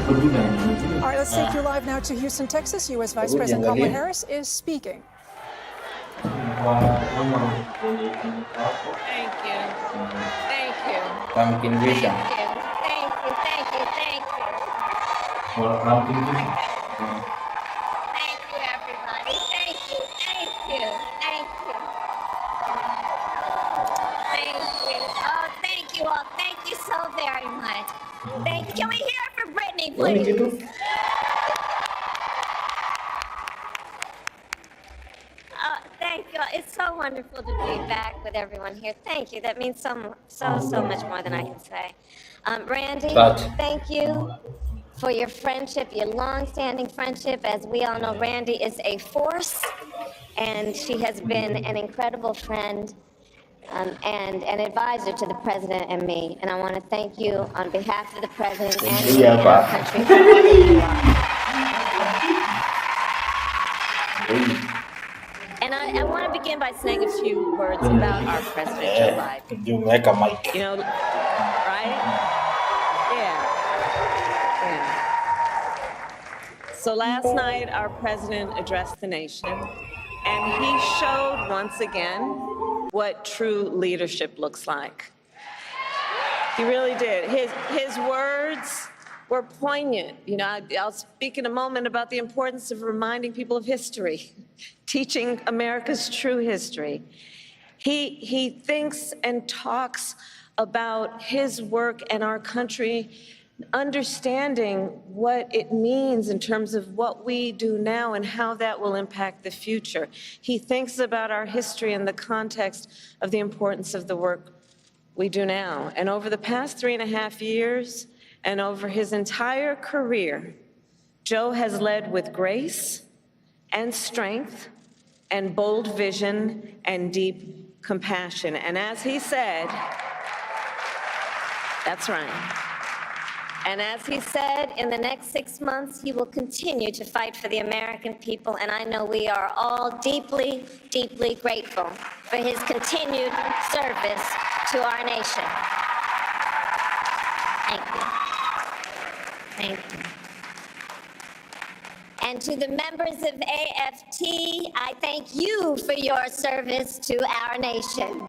All right, let's take you live now to Houston, Texas. U.S. Vice President Kamala Harris is speaking. Thank you. Thank you. Thank you. Thank you. Thank you. Thank you. Thank you, everybody. Thank you. Thank you. Thank you. Thank you. Oh, thank you all. Thank you so very much. Thank you. Can we hear it for Brittany, please? Thank you. It's so wonderful to be back with everyone here. Thank you. That means so much more than I can say. Randy, thank you for your friendship, your long-standing friendship. As we all know, Randy is a force, and she has been an incredible friend and an advisor to the president and me. And I want to thank you on behalf of the president and me and our country for all that you are. And I want to begin by saying a few words about our President Joe Biden. You make a mic. You know, right? Yeah. So last night, our president addressed the nation, and he showed once again what true leadership looks like. He really did. His words were poignant. You know, I'll speak in a moment about the importance of reminding people of history, teaching America's true history. He thinks and talks about his work and our country, understanding what it means in terms of what we do now and how that will impact the future. He thinks about our history in the context of the importance of the work we do now. And over the past 3.5 years, and over his entire career, Joe has led with grace and strength and bold vision and deep compassion. And as he said, that's right. And as he said, in the next 6 months, he will continue to fight for the American people. And I know we are all deeply, deeply grateful for his continued service to our nation. Thank you. Thank you. And to the members of AFT, I thank you for your service to our nation.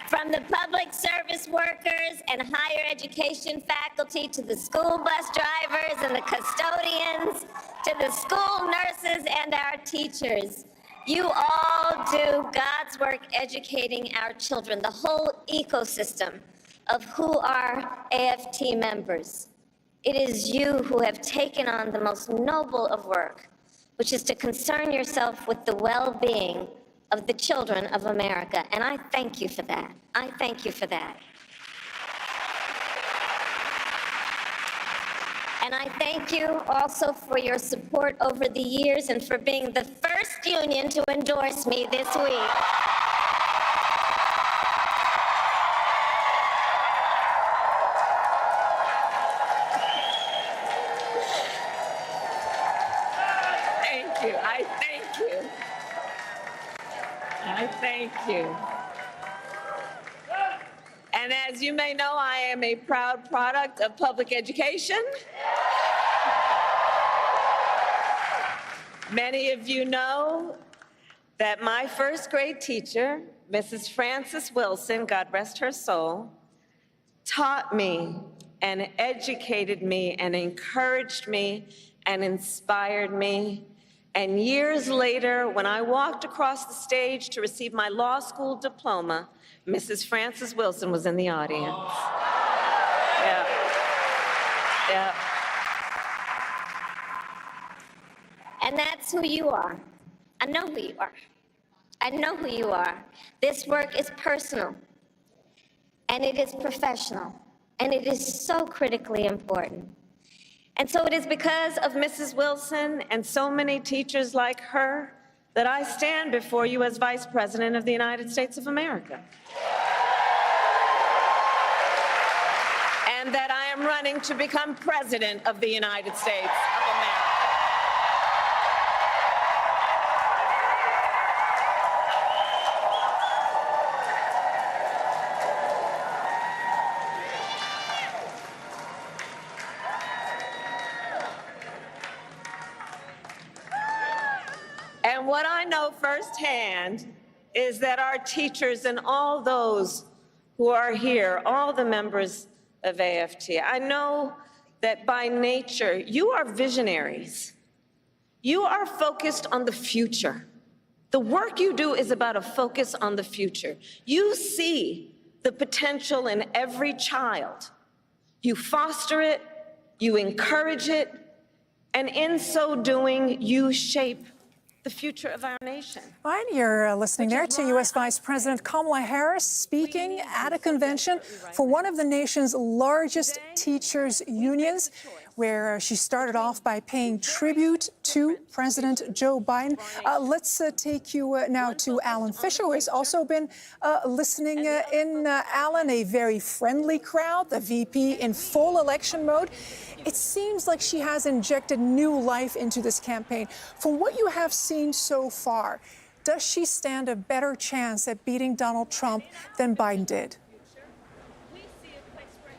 From the public service workers and higher education faculty to the school bus drivers and the custodians, to the school nurses and our teachers, you all do God's work educating our children, the whole ecosystem of who are AFT members. It is you who have taken on the most noble of work, which is to concern yourself with the well-being of the children of America. And I thank you for that. I thank you for that. And I thank you also for your support over the years and for being the first union to endorse me this week. Thank you. I thank you. I thank you. And as you may know, I am a proud product of public education. Many of you know that my first grade teacher, Mrs. Frances Wilson, God rest her soul, taught me and educated me and encouraged me and inspired me. And years later, when I walked across the stage to receive my law school diploma, Mrs. Frances Wilson was in the audience. Yeah. Yeah. And that's who you are. I know who you are. I know who you are. This work is personal, and it is professional, and it is so critically important. And so it is because of Mrs. Wilson and so many teachers like her that I stand before you as Vice President of the United States of America. And that I am running to become President of the United States of America. know firsthand is that our teachers and all those who are here, all the members of AFT, I know that by nature, you are visionaries. You are focused on the future. The work you do is about a focus on the future. You see the potential in every child. You foster it, you encourage it, and in so doing, you shape the future of our nation. Right, you're listening there to U.S. Vice President Kamala Harris speaking at a convention for one of the nation's largest teachers' unions, where she started off by paying tribute to President Joe Biden. Let's take you now to Alan Fisher, who has also been listening in. Alan, a very friendly crowd, the VP in full election mode. It seems like she has injected new life into this campaign. From what you have seen so far, does she stand a better chance at beating Donald Trump than Biden did?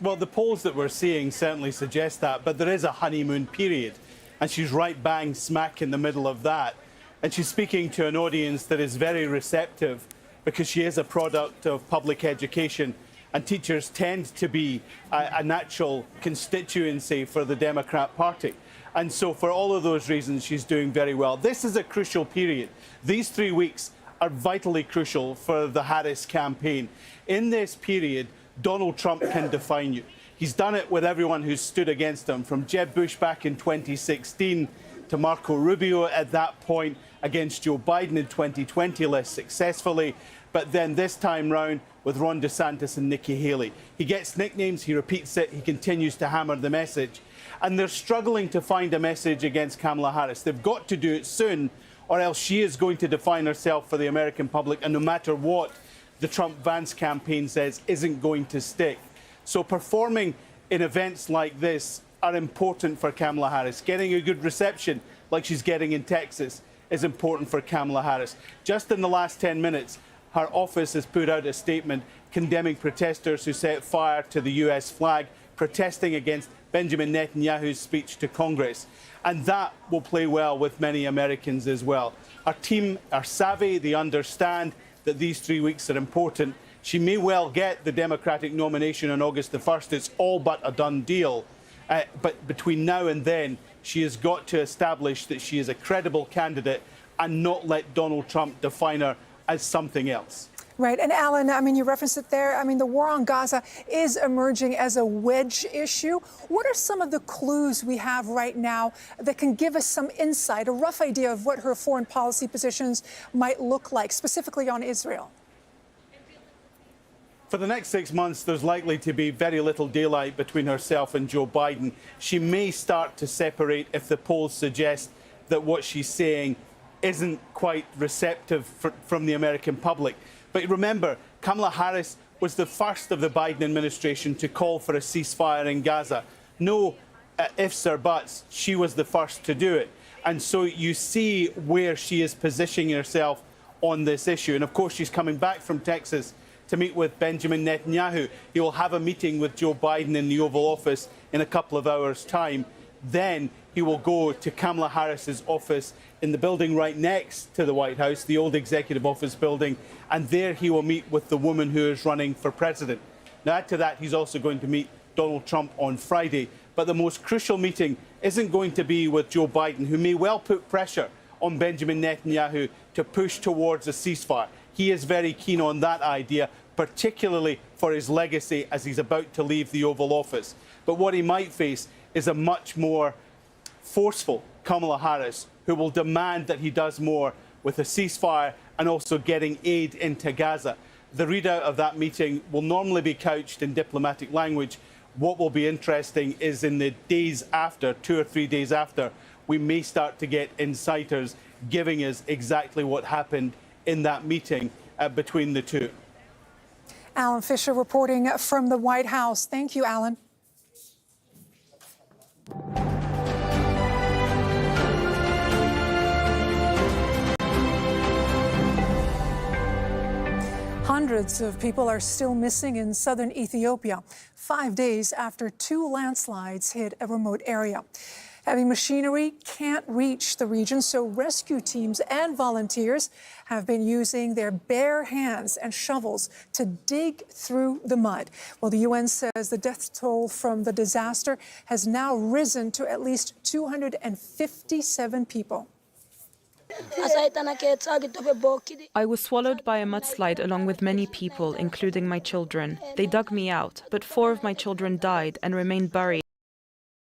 Well, the polls that we're seeing certainly suggest that, but there is a honeymoon period, and she's right bang smack in the middle of that. And she's speaking to an audience that is very receptive because she is a product of public education, and teachers tend to be a natural constituency for the Democrat Party. And so for all of those reasons, she's doing very well. This is a crucial period. These 3 weeks are vitally crucial for the Harris campaign. In this period, Donald Trump can define you. He's done it with everyone who's stood against him, from Jeb Bush back in 2016 to Marco Rubio at that point, against Joe Biden in 2020 less successfully, but then this time round with Ron DeSantis and Nikki Haley. He gets nicknames, he repeats it, he continues to hammer the message. And they're struggling to find a message against Kamala Harris. They've got to do it soon, or else she is going to define herself for the American public, and no matter what the Trump-Vance campaign says, isn't going to stick. So performing in events like this are important for Kamala Harris. Getting a good reception, like she's getting in Texas, is important for Kamala Harris. Just in the last 10 minutes, her office has put out a statement condemning protesters who set fire to the US flag, protesting against Benjamin Netanyahu's speech to Congress. And that will play well with many Americans as well. Our team are savvy, they understand that these 3 weeks are important. She may well get the Democratic nomination on August the 1st. It's all but a done deal. But between now and then, she has got to establish that she is a credible candidate and not let Donald Trump define her as something else. Right. And Alan, I mean, you referenced it there. I mean, the war on Gaza is emerging as a wedge issue. What are some of the clues we have right now that can give us some insight, a rough idea of what her foreign policy positions might look like, specifically on Israel? For the next 6 months, there's likely to be very little daylight between herself and Joe Biden. She may start to separate if the polls suggest that what she's saying isn't quite receptive from the American public. But remember, Kamala Harris was the first of the Biden administration to call for a ceasefire in Gaza. No ifs or buts, she was the first to do it. And so you see where she is positioning herself on this issue. And of course, she's coming back from Texas to meet with Benjamin Netanyahu. He will have a meeting with Joe Biden in the Oval Office in a couple of hours' time. Then he will go to Kamala Harris's office in the building right next to the White House, the old Executive Office building, and there he will meet with the woman who is running for president. Now, add to that, he's also going to meet Donald Trump on Friday. But the most crucial meeting isn't going to be with Joe Biden, who may well put pressure on Benjamin Netanyahu to push towards a ceasefire. He is very keen on that idea, particularly for his legacy as he's about to leave the Oval Office. But what he might face is a much more forceful Kamala Harris, who will demand that he does more with a ceasefire and also getting aid into Gaza. The readout of that meeting will normally be couched in diplomatic language. What will be interesting is in the days after, 2 or 3 days after, we may start to get insiders giving us exactly what happened in that meeting between the two. Alan Fisher reporting from the White House. Thank you, Alan. Hundreds of people are still missing in southern Ethiopia, 5 days after 2 landslides hit a remote area. Heavy machinery can't reach the region, so rescue teams and volunteers have been using their bare hands and shovels to dig through the mud. Well, the UN says the death toll from the disaster has now risen to at least 257 people. I was swallowed by a mudslide along with many people, including my children. They dug me out, but 4 of my children died and remained buried.